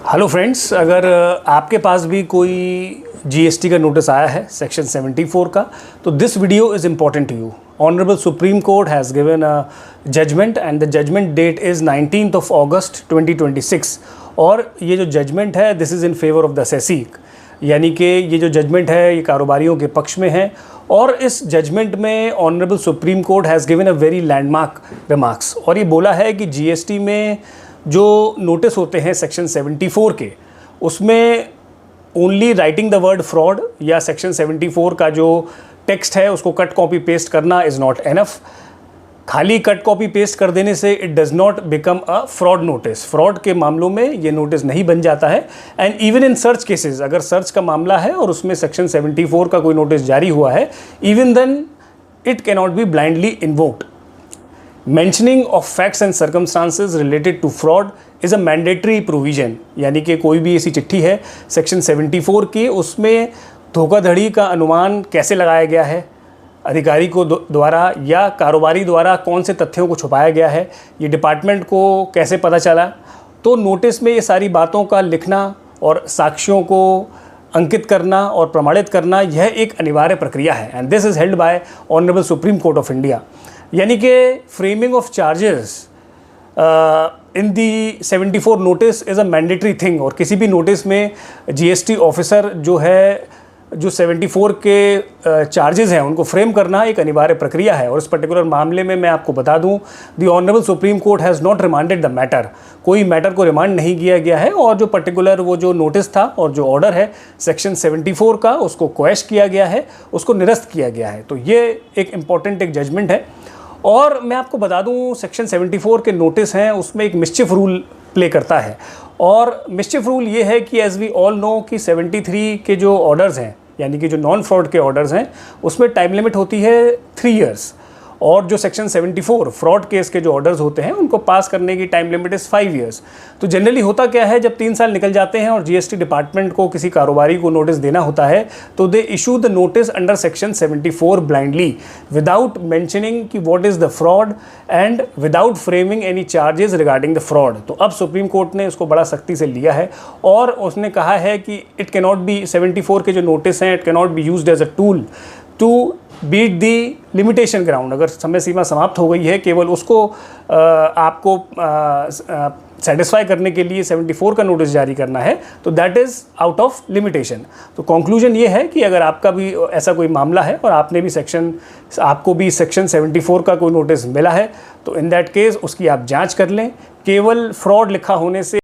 Hello friends, अगर आपके पास भी कोई जीएसटी का नोटिस आया है सेक्शन 74 का, तो this video is important to you. Honourable Supreme Court has given a judgment and the judgment date is 19th of August 2026. और ये जो जजमेंट है this is in favour of the assessee, यानी कि ये जो जजमेंट है ये कारोबारियों के पक्ष में है. और इस जजमेंट में honourable Supreme Court has given a very landmark remarks, और ये बोला है कि जीएसटी में जो नोटिस होते हैं सेक्शन 74 के, उसमें only writing the word fraud या सेक्शन 74 का जो टेक्स्ट है उसको कट कॉपी पेस्ट करना इज़ नॉट एनफ. खाली कट कॉपी पेस्ट कर देने से it does not become a fraud notice. Fraud के मामलों में ये नोटिस नहीं बन जाता है. And even in search cases, अगर सर्च का मामला है और उसमें सेक्शन 74 का कोई नोटिस जारी हुआ है, even then it cannot be blindly invoked. Mentioning of facts and circumstances related to fraud is a mandatory provision. यानी कि कोई भी ऐसी चिट्ठी है सेक्शन 74 की, उसमें धोखाधड़ी का अनुमान कैसे लगाया गया है, अधिकारी को द्वारा या कारोबारी द्वारा कौन से तथ्यों को छुपाया गया है, ये डिपार्टमेंट को कैसे पता चला. तो नोटिस में ये सारी बातों का लिखना और साक्ष्यों को अंकित करना और प्रमाणित करना, यह एक अनिवार्य प्रक्रिया है. And this is held by honourable Supreme court of India. यानी कि framing of charges in the 74 notice is a mandatory thing. और किसी भी नोटिस में जीएसटी ऑफिसर जो है, जो 74 के चार्जेस हैं उनको फ्रेम करना एक अनिवार्य प्रक्रिया है. और इस पर्टिकुलर मामले में मैं आपको बता दूं, the honourable Supreme Court has not remanded the matter. कोई मैटर को रिमांड नहीं किया गया है, और जो पर्टिकुलर वो जो नोटिस था और जो ऑर्डर है सेक्शन 74 का, उसको क्वैश किया गया है, उसको निरस्त किया गया है. तो ये एक इम्पॉर्टेंट एक जजमेंट है. और मैं आपको बता दूं, सेक्शन 74 के नोटिस हैं उसमें एक मिस्चिफ रूल प्ले करता है. और मिस्चिफ रूल ये है कि एज़ वी ऑल नो कि 73 के जो ऑर्डर्स हैं, यानी कि जो नॉन फ्रॉड के ऑर्डर्स हैं, उसमें टाइम लिमिट होती है 3 years. और जो सेक्शन 74 फ्रॉड केस के जो ऑर्डर्स होते हैं उनको पास करने की टाइम लिमिट इज़ 5 years. तो जनरली होता क्या है, जब 3 साल निकल जाते हैं और जीएसटी डिपार्टमेंट को किसी कारोबारी को नोटिस देना होता है, तो they issue the notice under section 74 blindly without mentioning कि what is the fraud and without framing any charges regarding the fraud. तो अब सुप्रीम कोर्ट ने उसको बड़ा सख्ती से लिया है और उसने कहा है कि इट कैनॉट बी, 74 के जो नोटिस हैं, it cannot be used as a tool to beat the limitation ground. अगर समय सीमा समाप्त हो गई है, केवल उसको आपको सेटिस्फाई करने के लिए 74 का नोटिस जारी करना है, तो that is out of limitation. तो कंक्लूजन ये है कि अगर आपका भी ऐसा कोई मामला है और आपको भी सेक्शन 74 का कोई नोटिस मिला है, तो इन दैट केस उसकी आप जांच कर लें. केवल फ्रॉड लिखा होने से